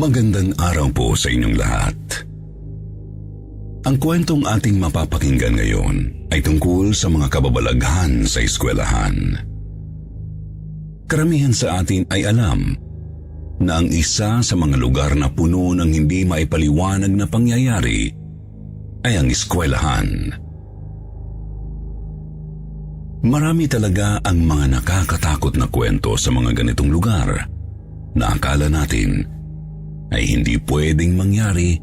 Magandang araw po sa inyong lahat. Ang kwentong ating mapapakinggan ngayon ay tungkol sa mga kababalaghan sa eskwelahan. Karamihan sa atin ay alam na ang isa sa mga lugar na puno ng hindi maipaliwanag na pangyayari ay ang eskwelahan. Marami talaga ang mga nakakatakot na kwento sa mga ganitong lugar na akala natin ay hindi pwedeng mangyari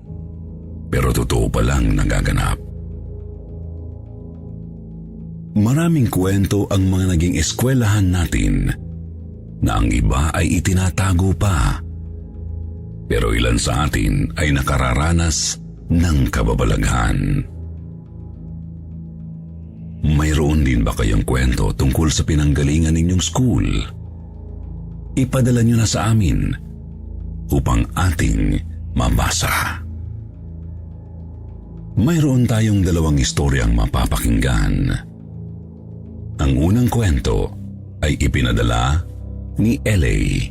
pero totoo palang nagaganap. Maraming kwento ang mga naging eskwelahan natin na ang iba ay itinatago pa. Pero ilan sa atin ay nakararanas ng kababalaghan. Mayroon din ba kayong kwento tungkol sa pinanggalingan ninyong school? Ipadala nyo na sa amin upang ating mabasa. Mayroon tayong dalawang istoryang mapapakinggan. Ang unang kwento ay ipinadala ni LA,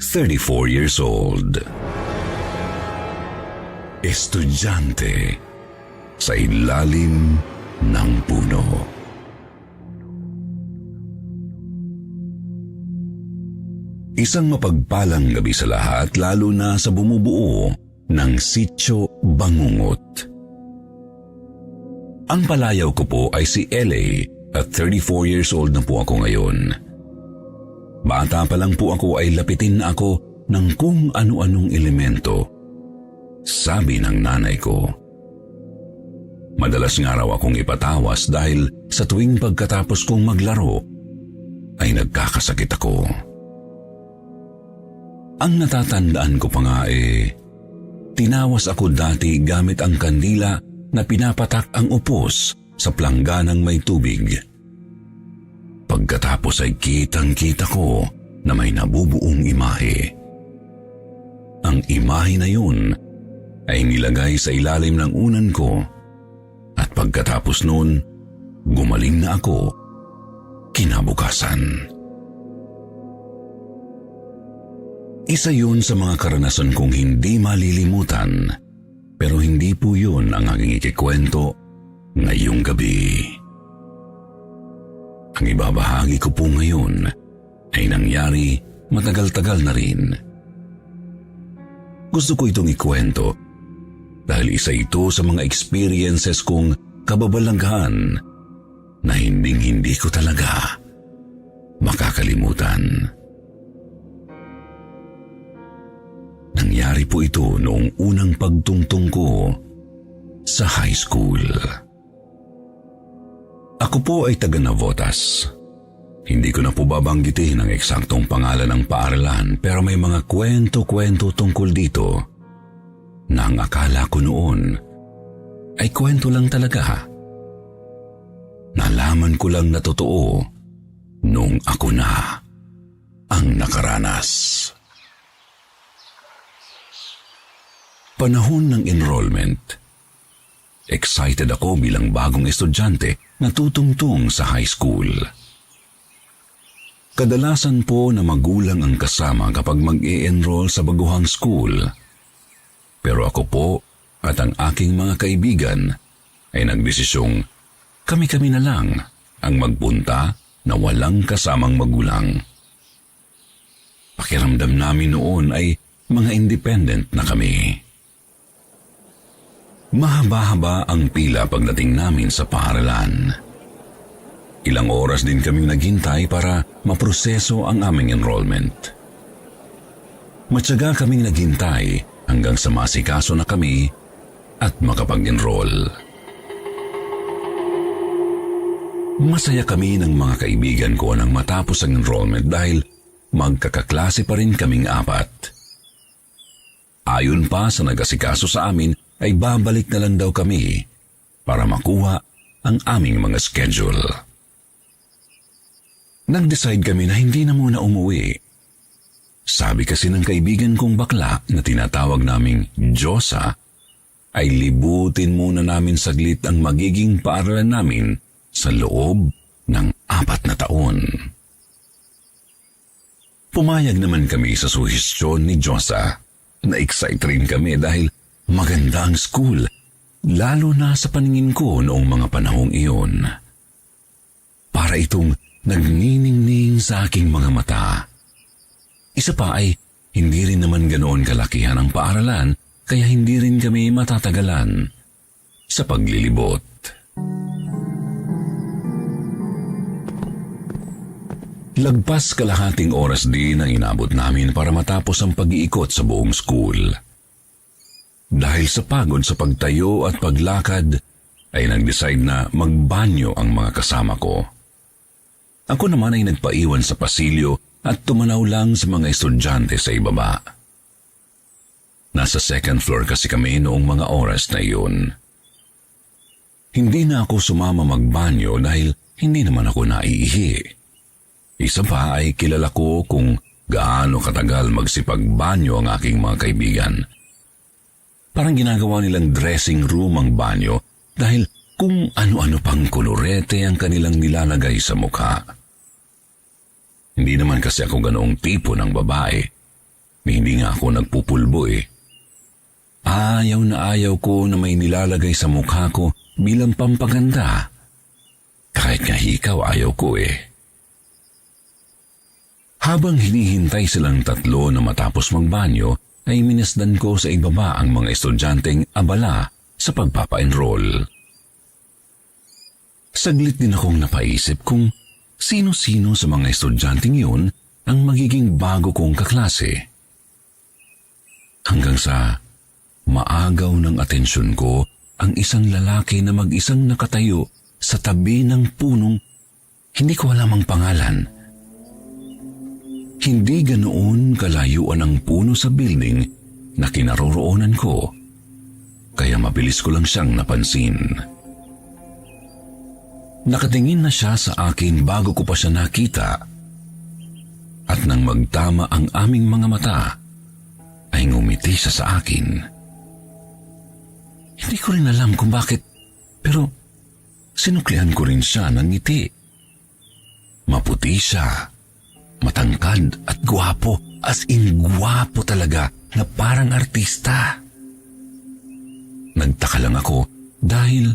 34 years old. Estudyante sa ilalim ng puno. Isang mapagpalang gabi sa lahat, lalo na sa bumubuo ng Sitio Bangungot. Ang palayaw ko po ay si LA at 34 years old na po ako ngayon. Bata pa lang po ako ay lapitin na ako ng kung ano-anong elemento, sabi ng nanay ko. Madalas nga raw akong ipatawas dahil sa tuwing pagkatapos kong maglaro ay nagkakasakit ako. Ang natatandaan ko pa nga tinawas ako dati gamit ang kandila na pinapatak ang upos sa plangganang may tubig. Pagkatapos ay kitang-kita ko na may nabubuong imahe. Ang imahe na yun ay nilagay sa ilalim ng unan ko at pagkatapos nun, gumaling na ako kinabukasan. Isa yun sa mga karanasan kong hindi malilimutan, pero hindi po yun ang aking ikikwento ngayong gabi. Ang ibabahagi ko po ngayon ay nangyari matagal-tagal na rin. Gusto ko itong ikwento dahil isa ito sa mga experiences kong kababalaghan na hindi ko talaga makakalimutan. Nangyari po ito noong unang pagtungtong ko sa high school. Ako po ay taga Navotas. Hindi ko na po babanggitin ang eksaktong pangalan ng paaralan pero may mga kwento-kwento tungkol dito na ang akala ko noon ay kwento lang talaga. Nalaman ko lang na totoo noong ako na ang nakaranas. Panahon ng enrollment. Excited ako bilang bagong estudyante na tutungtong sa high school. Kadalasan po na magulang ang kasama kapag mag-e-enroll sa baguhang school. Pero ako po at ang aking mga kaibigan ay nagdesisyong kami-kami na lang ang magpunta na walang kasamang magulang. Pakiramdam namin noon ay mga independent na kami. Mahaba-haba ang pila pagdating namin sa paaralan. Ilang oras din kaming naghintay para maproseso ang aming enrollment. Matyaga kaming naghintay hanggang sa masikaso na kami at makapag-enroll. Masaya kami ng mga kaibigan ko nang matapos ang enrollment dahil magkakaklase pa rin kaming 4. Ayon pa sa nag-asikaso sa amin, ay babalik na lang daw kami para makuha ang aming mga schedule. Nag-decide kami na hindi na muna umuwi. Sabi kasi ng kaibigan kong bakla na tinatawag naming Diyosa, ay libutin muna namin saglit ang magiging paaralan namin sa loob ng 4 na taon. Pumayag naman kami sa suhestyon ni Diyosa. Na-excite rin kami dahil maganda ang school, lalo na sa paningin ko noong mga panahong iyon. Para itong nagniningning sa aking mga mata. Isa pa ay hindi rin naman ganoon kalakihan ang paaralan kaya hindi rin kami matatagalan sa paglilibot. Lagpas kalahating oras din ang inabot namin para matapos ang pag-iikot sa buong school. Dahil sa pagod sa pagtayo at paglakad, ay nag-decide na magbanyo ang mga kasama ko. Ako naman ay nagpaiwan sa pasilyo at tumanaw lang sa mga estudyante sa ibaba. Nasa second floor kasi kami noong mga oras na iyon. Hindi na ako sumama magbanyo dahil hindi naman ako naiihi. Isa pa ay kilala ko kung gaano katagal magsipagbanyo ang aking mga kaibigan. Parang ginagawa nilang dressing room ang banyo dahil kung ano-ano pang kolorete ang kanilang nilalagay sa mukha. Hindi naman kasi ako ganoong tipo ng babae. Hindi nga ako nagpupulbo eh. Ayaw na ayaw ko na may nilalagay sa mukha ko bilang pampaganda. Kahit nga hikaw ayaw ko eh. Habang hinihintay silang tatlo na matapos magbanyo, ay minasdan ko sa ibaba ang mga estudyanteng abala sa pagpapa-enroll. Saglit din akong napaisip kung sino-sino sa mga estudyanteng yun ang magiging bago kong kaklase. Hanggang sa maagaw ng atensyon ko ang isang lalaki na mag-isang nakatayo sa tabi ng punong hindi ko alam ang pangalan. Hindi ganoon kalayuan ang puno sa building na kinaroroonan ko, kaya mabilis ko lang siyang napansin. Nakatingin na siya sa akin bago ko pa siya nakita, at nang magtama ang aming mga mata, ay ngumiti siya sa akin. Hindi ko rin alam kung bakit, pero sinuklian ko rin siya ng ngiti. Maputi siya. Matangkad at gwapo, as in gwapo talaga na parang artista. Nagtaka lang ako dahil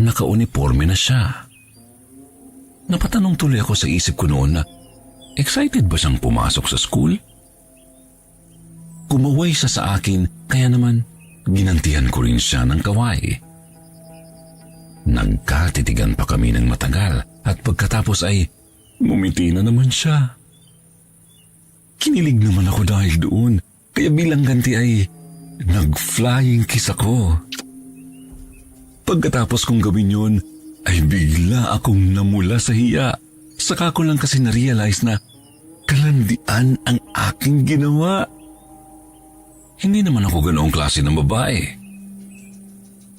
naka-uniforme na siya. Napatanong tuloy ako sa isip ko noon na excited ba siyang pumasok sa school? Kumaway siya sa akin kaya naman ginantihan ko rin siya ng kaway. Nagkatitigan pa kami ng matagal at pagkatapos ay ngumiti na naman siya. Kinilig naman ako dahil doon, kaya bilang ganti ay nag-flying kiss ako. Pagkatapos kong gawin yun, ay bigla akong namula sa hiya. Saka ko lang kasi na-realize na kalandian ang aking ginawa. Hindi naman ako ganoong klase ng babae.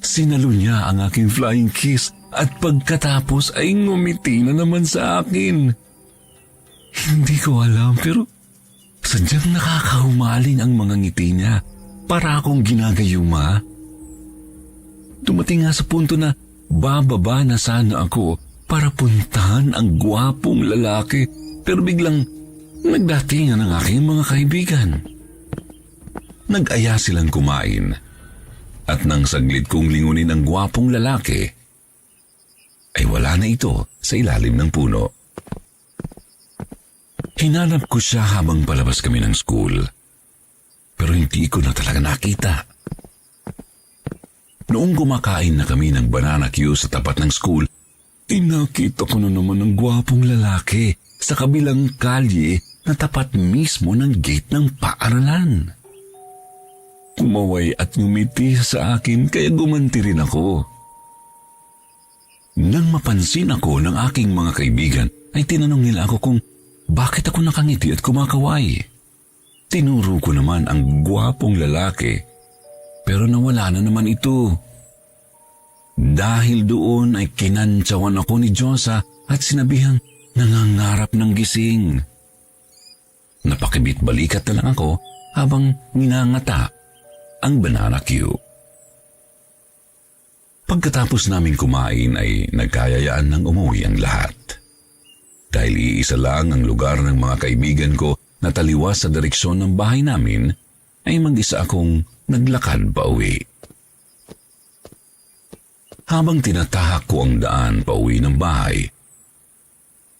Sinalo niya ang aking flying kiss at pagkatapos ay ngumiti na naman sa akin. Hindi ko alam pero sadyang nakakahumaling ang mga ngiti niya para akong ginagayuma. Dumating nga sa punto na bababa na sana ako para puntahan ang gwapong lalaki pero biglang nagdatingan ang aking mga kaibigan. Nag-aya silang kumain at nang saglit kong lingunin ang gwapong lalaki, ay wala na ito sa ilalim ng puno. Hinanap ko siya habang palabas kami ng school, pero hindi ko na talaga nakita. Noong kumakain na kami ng banana Q sa tapat ng school, nakita ko na naman ang gwapong lalaki sa kabilang kalye na tapat mismo ng gate ng paaralan. Kumaway at ngumiti sa akin kaya gumanti rin ako. Nang mapansin ako ng aking mga kaibigan, ay tinanong nila ako kung bakit ako nakangiti at kumakaway. Tinuro ko naman ang gwapong lalaki, pero nawala na naman ito. Dahil doon ay kinantsawan ako ni Diyosa at sinabihang nangangarap ng gising. Napakibit-balikat na lang ako habang ninangata ang banana Q. Pagkatapos naming kumain ay nagkayayaan ng umuwi ang lahat. Dahil iisa lang ang lugar ng mga kaibigan ko na taliwas sa direksyon ng bahay namin, ay mag-isa akong naglakad pa uwi. Habang tinatahak ko ang daan pa uwi ng bahay,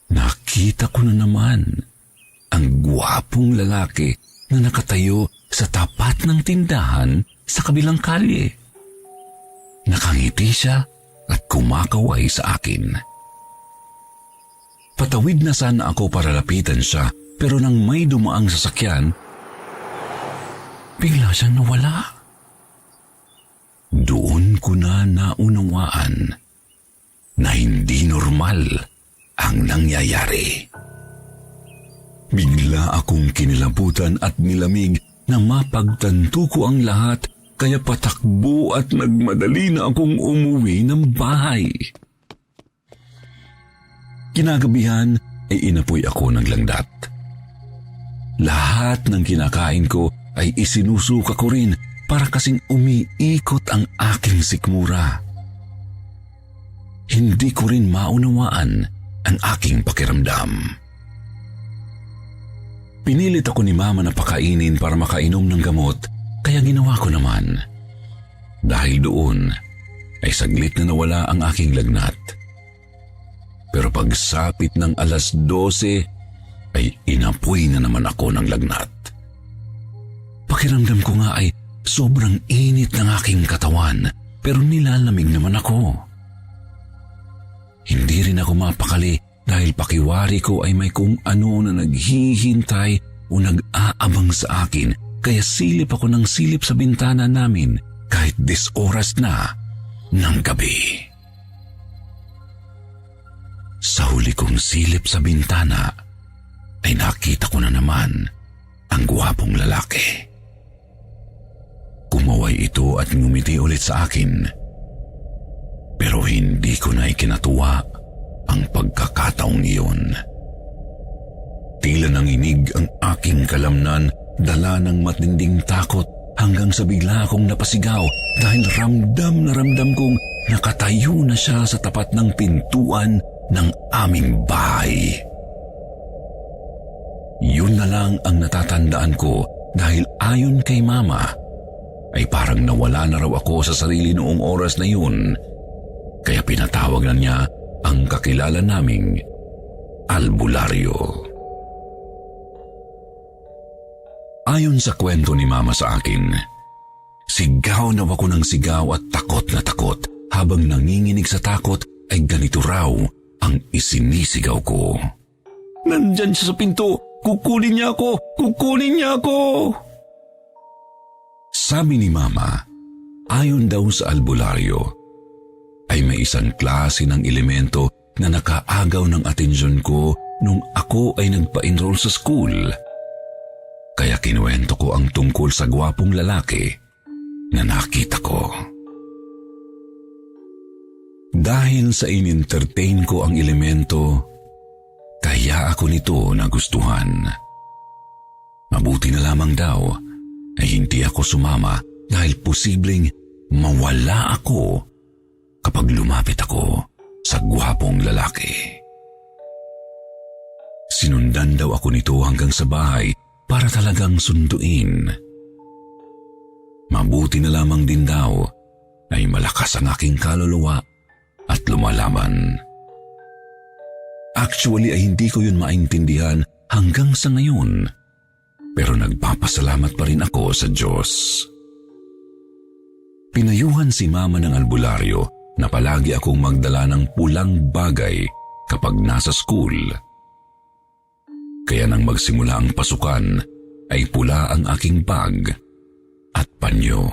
nakita ko na naman ang gwapong lalaki na nakatayo sa tapat ng tindahan sa kabilang kalye. Nakangiti siya at kumakaway sa akin. Patawid na sana ako para lapitan siya, pero nang may dumaang sasakyan, bigla siyang nawala. Doon ko na naunawaan na hindi normal ang nangyayari. Bigla akong kinilabutan at nilamig na mapagtanto ko ang lahat, kaya patakbo at nagmadali na akong umuwi ng bahay. Kinagabihan ay inapoy ako ng langgam. Lahat ng kinakain ko ay isinusuka ko rin para kasing umiikot ang aking sikmura. Hindi ko rin maunawaan ang aking pakiramdam. Pinilit ako ni Mama na pakainin para makainom ng gamot, kaya ginawa ko naman. Dahil doon ay saglit na nawala ang aking lagnat. Pero pagsapit ng 12:00 ay inapoy na naman ako ng lagnat. Pakiramdam ko nga ay sobrang init ng aking katawan, pero nilalamig naman ako. Hindi rin ako mapakali dahil pakiwari ko ay may kung ano na naghihintay o nag-aabang sa akin, kaya silip ako ng silip sa bintana namin kahit 10 oras na ng gabi. Sa huli kong silip sa bintana ay nakita ko na naman ang gwapong lalaki. Kumaway ito at ngumiti ulit sa akin. Pero hindi ko na ikinatuwa ang pagkakataong iyon. Tila nanginig ang aking kalamnan, dala ng matinding takot, hanggang sa bigla akong napasigaw dahil ramdam na ramdam kong nakatayo na siya sa tapat ng pintuan ng aming bahay. Yun na lang ang natatandaan ko dahil ayon kay Mama ay parang nawala na raw ako sa sarili noong oras na yun, kaya pinatawag na niya ang kakilala naming albularyo. Ayon sa kwento ni Mama sa akin, sigaw na ako ng sigaw at takot na takot. Habang nanginginig sa takot ay ganito raw ang isinisigaw ko. "Nandyan siya sa pinto! Kukunin niya ako! Kukunin niya ako!" Sabi ni Mama, ayon daw sa albularyo, ay may isang klase ng elemento na nakaagaw ng atensyon ko nung ako ay nagpa-enroll sa school. Kaya kinuwento ko ang tungkol sa gwapong lalaki na nakita ko. Dahil sa in-entertain ko ang elemento, kaya ako nito nagustuhan. Mabuti na lamang daw ay hindi ako sumama dahil posibleng mawala ako kapag lumapit ako sa gwapong lalaki. Sinundan daw ako nito hanggang sa bahay para talagang sunduin. Mabuti na lamang din daw ay malakas ang aking kaluluwa at lumalaban. Actually ay hindi ko yun maintindihan hanggang sa ngayon, pero nagpapasalamat pa rin ako sa Diyos. Pinayuhan si Mama ng albularyo na palagi akong magdala ng pulang bagay kapag nasa school. Kaya nang magsimula ang pasukan, ay pula ang aking bag at panyo.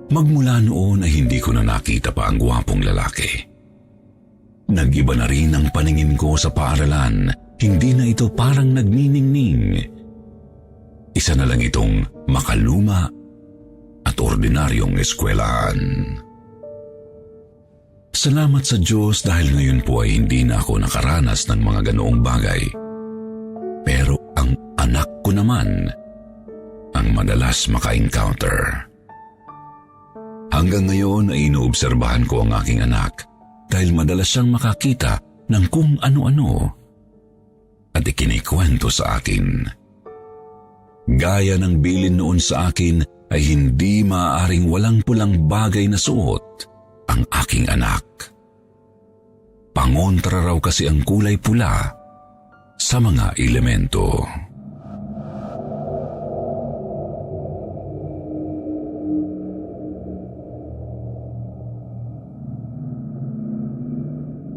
Magmula noon ay hindi ko na nakita pa ang gwapong lalaki. Nag-iba na rin ang paningin ko sa paaralan. Hindi na ito parang nagniningning. Isa na lang itong makaluma at ordinaryong eskwelahan. Salamat sa Diyos dahil ngayon po ay hindi na ako nakaranas ng mga ganoong bagay. Pero ang anak ko naman ang madalas maka-encounter. Hanggang ngayon ay inoobserbahan ko ang aking anak dahil madalas siyang makakita ng kung ano-ano at ikinikwento sa akin. Gaya ng bilin noon sa akin ay hindi maaaring walang pulang bagay na suot ang aking anak. Pangontra raw kasi ang kulay pula sa mga elemento.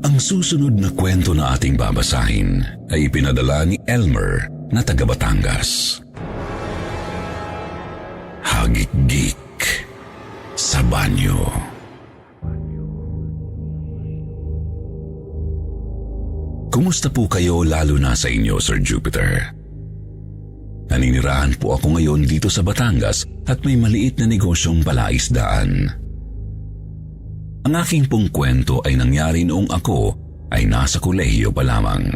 Ang susunod na kwento na ating babasahin ay ipinadala ni Elmer na taga Batangas. Hagik-gik sa banyo. Kumusta po kayo lalo na sa inyo, Sir Jupiter? Naninirahan po ako ngayon dito sa Batangas at may maliit na negosyong palaisdaan. Ang aking pong kwento ay nangyari noong ako ay nasa kolehiyo pa lamang.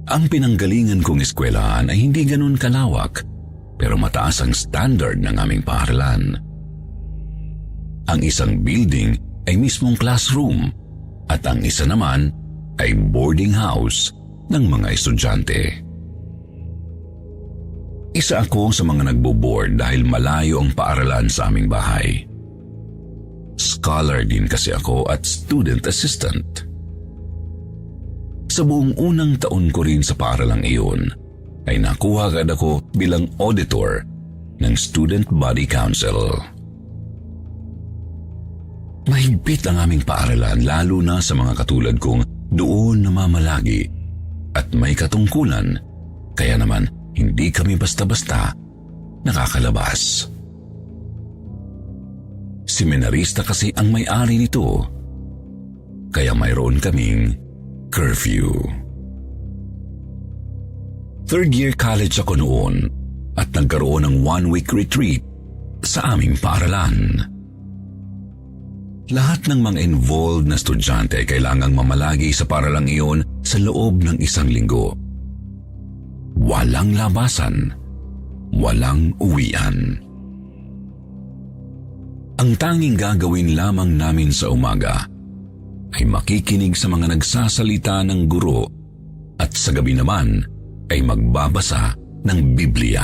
Ang pinanggalingan kong eskwelahan ay hindi ganun kalawak pero mataas ang standard ng aming paaralan. Ang isang building ay mismong classroom at ang isa naman ay boarding house ng mga estudyante. Isa ako sa mga nagbo-board dahil malayo ang paaralan sa aming bahay. Scholar din kasi ako at student assistant. Sa buong unang taon ko rin sa paaralang iyon, ay nakuha agad ako bilang auditor ng Student Body Council. Mahigpit ang aming paaralan lalo na sa mga katulad kong doon namamalagi at may katungkulan, kaya naman hindi kami basta-basta nakakalabas. Seminarista kasi ang may-ari nito, kaya mayroon kaming curfew. Third year college ako noon at nagkaroon ng 1-week retreat sa aming paaralan. Lahat ng mga involved na estudyante ay kailangang mamalagi sa paaralang iyon sa loob ng 1 linggo. Walang labasan, walang uwian. Ang tanging gagawin lamang namin sa umaga ay makikinig sa mga nagsasalita ng guro at sa gabi naman ay magbabasa ng Biblia.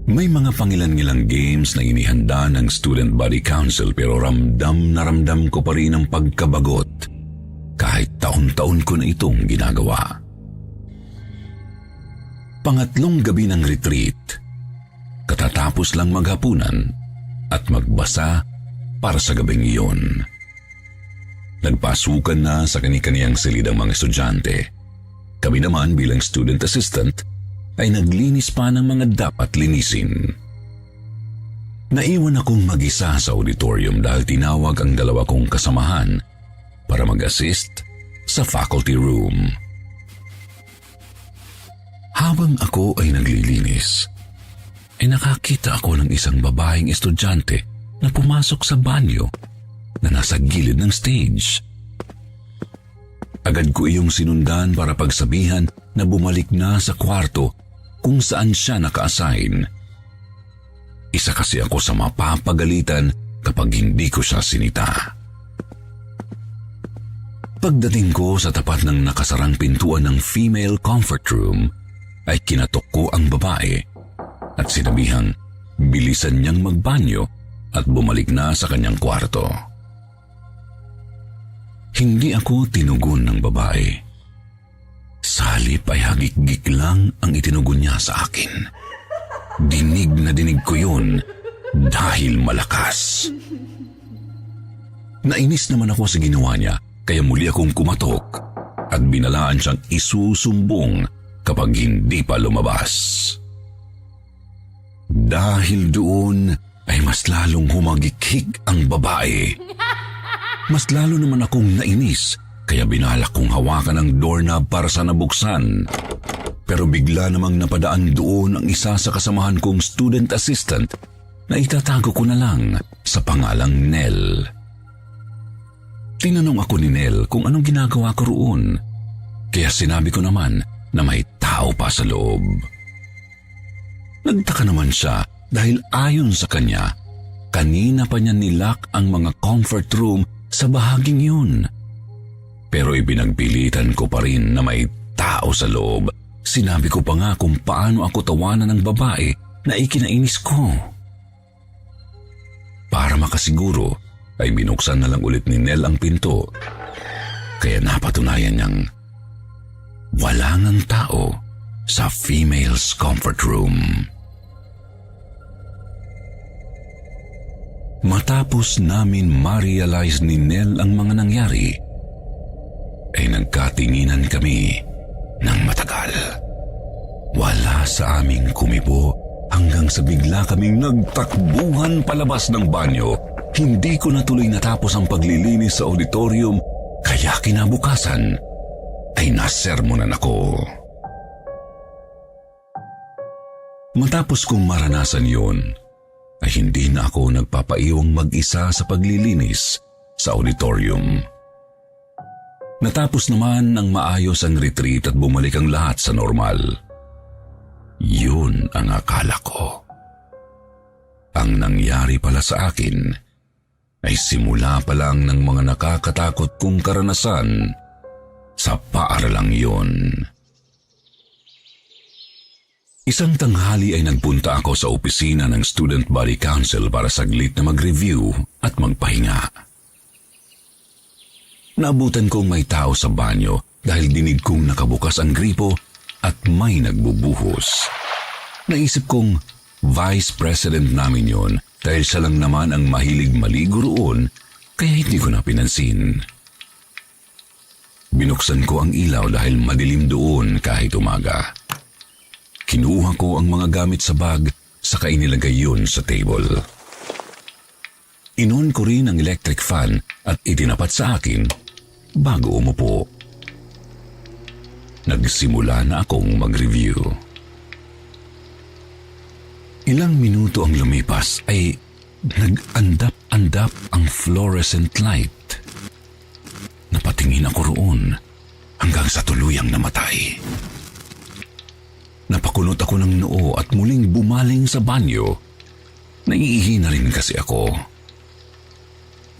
May mga pangilan-ngilang games na inihanda ng Student Body Council pero ramdam na ramdam ko pa rin ang pagkabagot kahit taon-taon ko na itong ginagawa. Pangatlong gabi ng retreat, katatapos lang maghapunan at magbasa para sa gabing iyon. Nagpasukan na sa kani-kaniyang silid ang mga estudyante. Kami naman bilang student assistant ay naglinis pa ng mga dapat linisin. Naiwan akong mag-isa sa auditorium dahil tinawag ang 2 kong kasamahan para mag-assist sa faculty room. Habang ako ay naglilinis, ay nakakita ako ng isang babaeng estudyante na pumasok sa banyo na nasa gilid ng stage. Agad ko iyong sinundan para pagsabihan na bumalik na sa kwarto kung saan siya naka-assign. Isa kasi ako sa mapapagalitan kapag hindi ko siya sinita. Pagdating ko sa tapat ng nakasarang pintuan ng female comfort room, ay kinatok ko ang babae at sinabihang bilisan niyang magbanyo at bumalik na sa kanyang kwarto. Hindi ako tinugon ng babae. Sa halip ay hagik-gik lang ang itinugon niya sa akin. Dinig na dinig ko yun dahil malakas. Nainis naman ako sa ginawa niya kaya muli akong kumatok at binalaan siyang isusumbong kapag hindi pa lumabas. Dahil doon ay mas lalong humagikhik ang babae. Mas lalo naman akong nainis kaya binalak kong hawakan ang doorknob para sa nabuksan. Pero bigla namang napadaan doon ang isa sa kasamahan kong student assistant na itatago ko na lang sa pangalang Nell. Tinanong ako ni Nell kung anong ginagawa ko roon. Kaya sinabi ko naman na may tao pa sa loob. Nagtaka naman siya dahil ayon sa kanya, kanina pa niya nilock ang mga comfort room sa bahaging yun. Pero ipinagpilitan ko pa rin na may tao sa loob Sinabi ko pa nga kung paano ako tawanan ng babae na ikinainis ko. Para makasiguro ay binuksan na lang ulit ni Nell ang pinto. Kaya napatunayan niyang wala ngang tao sa female's comfort room. Matapos namin ma-realize ni Nell ang mga nangyari, ay nagkatinginan kami ng matagal. Wala sa aming kumibo hanggang sa bigla kaming nagtakbuhan palabas ng banyo. Hindi ko na tuloy natapos ang paglilinis sa auditorium, kaya kinabukasan ay nasermonan ako. Matapos kong maranasan yun, ay hindi na ako nagpapaiwang mag-isa sa paglilinis sa auditorium. Natapos naman ng maayos ang retreat at bumalik ang lahat sa normal. Yun ang akala ko. Ang nangyari pala sa akin ay simula pa lang ng mga nakakatakot kong karanasan sa paaralang yun. Isang tanghali ay nagpunta ako sa opisina ng Student Body Council para saglit na mag-review at magpahinga. Naabutan kong may tao sa banyo dahil dinig kong nakabukas ang gripo at may nagbubuhos. Naisip kong vice president namin yon dahil siya lang naman ang mahilig maligo roon, kaya hindi ko na pinansin. Binuksan ko ang ilaw dahil madilim doon kahit umaga. Kinuha ko ang mga gamit sa bag saka inilagay yun sa table. Inon ko rin ang electric fan at itinapat sa akin bago umupo. Nagsimula na akong mag-review. Ilang minuto ang lumipas ay nag-andap-andap ang fluorescent light. Napatingin ako roon hanggang sa tuluyang namatay. Napakunot ako ng noo at muling bumaling sa banyo. Naiihi na rin kasi ako.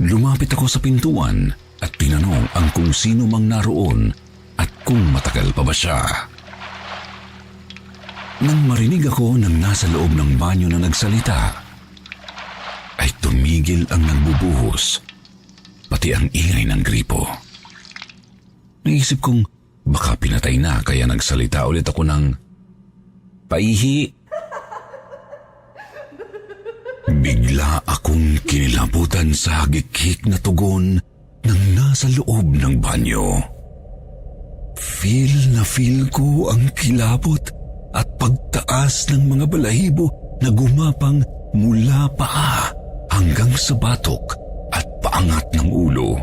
Lumapit ako sa pintuan at tinanong ang kung sino mang naroon at kung matagal pa ba siya. Nang marinig ako ng nasa loob ng banyo na nagsalita, ay tumigil ang nagbubuhos, pati ang ingay ng gripo. Naisip kong baka pinatay na kaya nagsalita ulit ako ng paihi. Bigla akong kinilabutan sa hagik-hik na tugon ng nasa loob ng banyo. Feel ko ang kilabot at pagtaas ng mga balahibo na gumapang mula paa hanggang sa batok at paangat ng ulo.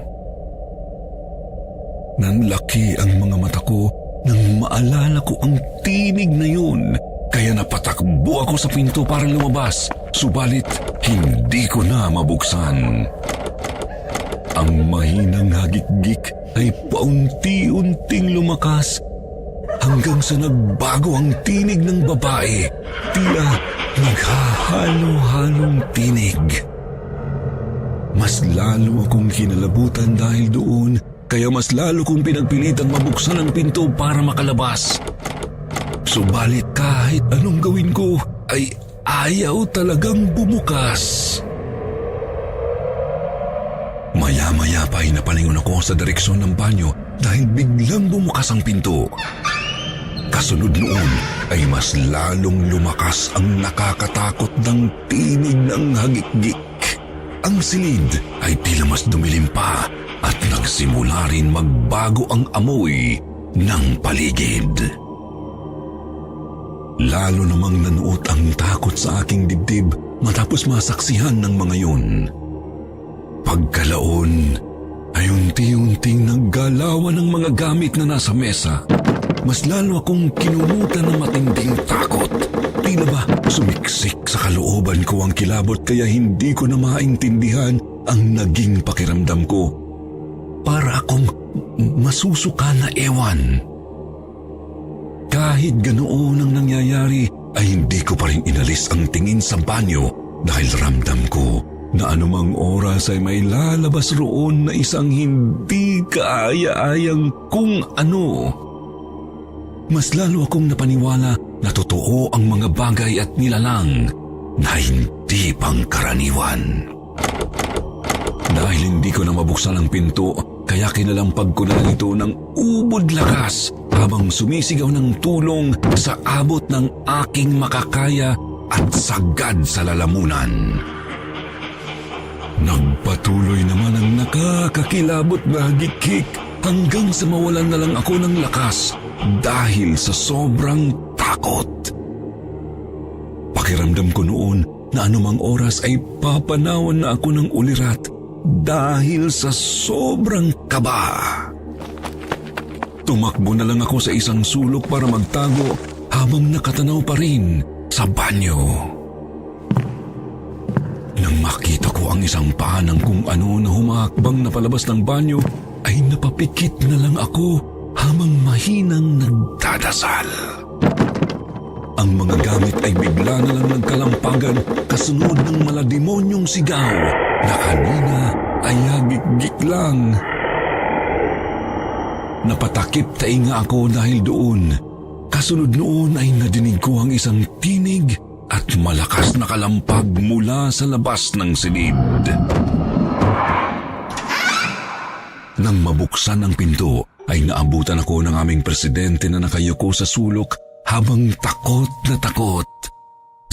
Nanlaki ang mga mata ko nang maalala ko ang tinig na yun, kaya napatakbo ako sa pinto para lumabas, subalit hindi ko na mabuksan. Ang mahinang hagik-gik ay paunti-unting lumakas hanggang sa nagbago ang tinig ng babae, tila naghahalo-halong tinig. Mas lalo akong kinalabutan dahil doon, kaya mas lalo kong pinagpilitang mabuksan ang pinto para makalabas. Subalit kahit anong gawin ko, ay ayaw talagang bumukas. Maya-maya pa ay napalingon ako sa direksyon ng banyo dahil biglang bumukas ang pinto. Kasunod noon ay mas lalong lumakas ang nakakatakot ng tinig ng hagik-gik. Ang silid ay tila mas dumilim pa at nagsimula rin magbago ang amoy ng paligid. Lalo namang nanuot ang takot sa aking dibdib matapos masaksihan ng mga yun. Pagkalaon ay unti-unting naggalawan ng mga gamit na nasa mesa. Mas lalo akong kinumutan ng matinding takot. Tila ba sumiksik sa kalooban ko ang kilabot kaya hindi ko na maintindihan ang naging pakiramdam ko. Para akong masusuka na ewan. Kahit ganoon ang nangyayari ay hindi ko pa rin inalis ang tingin sa banyo dahil ramdam ko na anumang oras ay may lalabas roon na isang hindi kaaya-ayang kung ano. mas lalo akong napaniwala na totoo ang mga bagay at nilalang na hindi pangkaraniwan. Dahil hindi ko na mabuksan ang pinto, kaya kinalampag ko na lang ito ng ubod lakas habang sumisigaw ng tulong sa abot ng aking makakaya at sagad sa lalamunan. Nagpatuloy naman ang nakakakilabot na hagikik hanggang sa mawalan na lang ako ng lakas dahil sa sobrang takot. Pakiramdam ko noon na anumang oras ay papanawan na ako ng ulirat dahil sa sobrang kaba. Tumakbo na lang ako sa isang sulok para magtago habang nakatanaw pa rin sa banyo. Nang makita ko ang isang paa ng kung ano na humakbang na palabas ng banyo, ay napapikit na lang ako habang mahinang nagdadasal. Ang mga gamit ay bigla na lang nagkalampagan kasunod ng malademonyong sigaw na kanina ay hagik-gik lang. Napatakip tainga ako dahil doon. Kasunod noon ay nadinig ko ang isang tinig at malakas na kalampag mula sa labas ng silid. Nang mabuksan ang pinto, ay naabutan ako ng aming presidente na nakayuko sa sulok habang takot na takot.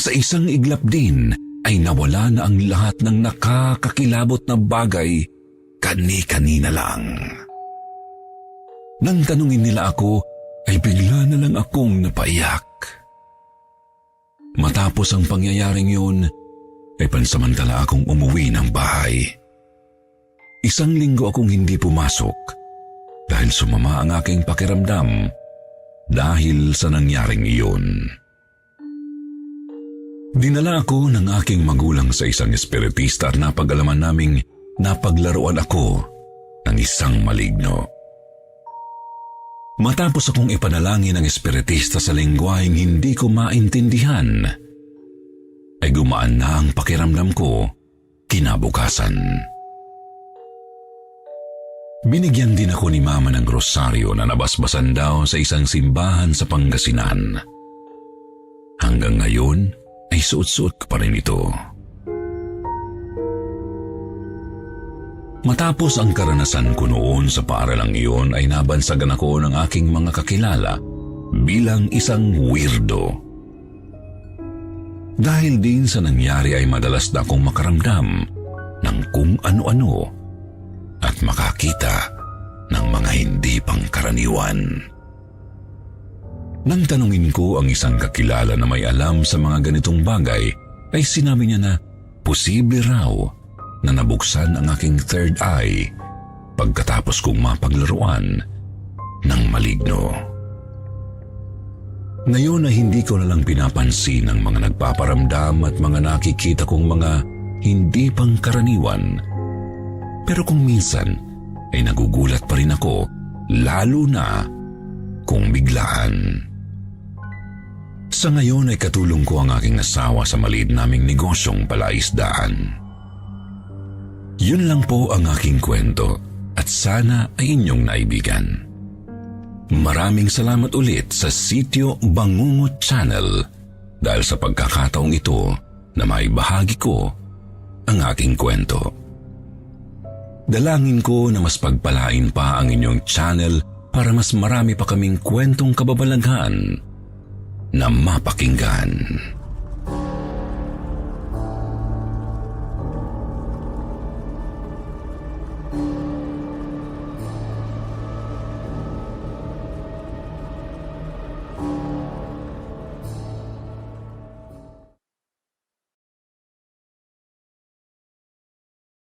Sa isang iglap din ay nawala na ang lahat ng nakakakilabot na bagay kani-kanina lang. Nang tanungin nila ako, ay bigla na lang akong napaiyak. Matapos ang pangyayaring yun, ay pansamantala akong umuwi ng bahay. 1 linggo akong hindi pumasok dahil sumama ang aking pakiramdam dahil sa nangyaring iyon. Dinala ako ng aking magulang sa isang espiritista at napag-alaman naming napaglaruan ako ng isang maligno. Matapos akong ipanalangin ng espiritista sa lengguaheng hindi ko maintindihan, ay gumaan na ang pakiramdam ko kinabukasan. Binigyan din ako ni Mama ng rosaryo na nabasbasan daw sa isang simbahan sa Pangasinan. Hanggang ngayon ay suot-suot ko pa rin ito. Matapos ang karanasan ko noon sa paaralang iyon ay nabansagan ako ng aking mga kakilala bilang isang weirdo. Dahil din sa nangyari ay madalas na akong makaramdam ng kung ano-ano at makakita ng mga hindi pangkaraniwan. Nang tanungin ko ang isang kakilala na may alam sa mga ganitong bagay, ay sinabi niya na posible raw na nabuksan ang aking third eye pagkatapos kong mapaglaruan ng maligno. Ngayon ay hindi ko na lang pinapansin ang mga nagpaparamdam at mga nakikita kong mga hindi pangkaraniwan. Pero kung minsan ay nagugulat pa rin ako, lalo na kung biglaan. Sa ngayon ay katulong ko ang aking asawa sa maliit naming negosyong palaisdaan. Yun lang po ang aking kwento at sana ay inyong naibigan. Maraming salamat ulit sa Sitio Bangungot Channel dahil sa pagkakataong ito na maibahagi ko ang aking kwento. Dalangin ko na mas pagpalain pa ang inyong channel para mas marami pa kaming kwentong kababalaghan na mapakinggan.